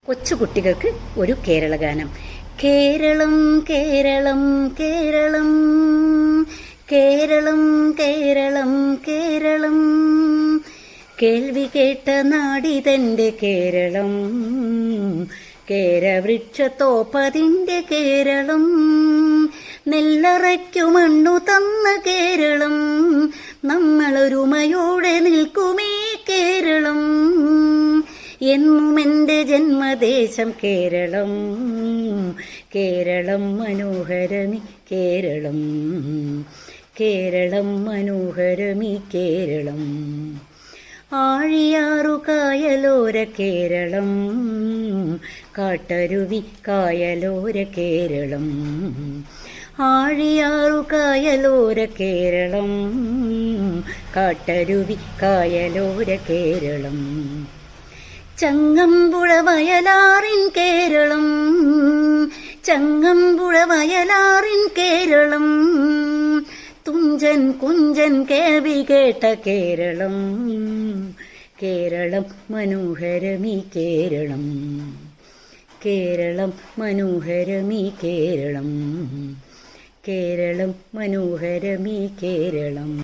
കൊച്ചുകുട്ടികൾക്ക് ഒരു കേരള ഗാനം. കേരളം കേരളം കേരളം കേരളം കേരളം കേരളം കേൾവി കേട്ട നാടിതെന്റെ കേരളം, കേരവൃക്ഷത്തോപ്പതിന്റെ കേരളം, നെല്ലറയ്ക്കു മണ്ണു തന്ന കേരളം, നമ്മളൊരുമയോടെ നിൽക്കുമേ കേരളം, എന്നും എൻ്റെ ജന്മദേശം കേരളം, കേരളം മനോഹരമി കേരളം, കേരളം മനോഹരമി കേരളം, ആഴിയാറു കായലോര കേരളം, കാട്ടരുവി കായലോര കേരളം, ആഴിയാറു കായലോര കേരളം, കാട്ടരുവി കായലോര കേരളം, ചങ്ങമ്പുഴ വയലാറിൻ കേരളം, ചങ്ങമ്പുഴ വയലാറിൻ കേരളം, തുഞ്ചൻ കുഞ്ചൻ കേൾവി കേട്ട കേരളം, കേരളം മനോഹരമി കേരളം, കേരളം മനോഹരമി കേരളം, കേരളം മനോഹരമി കേരളം.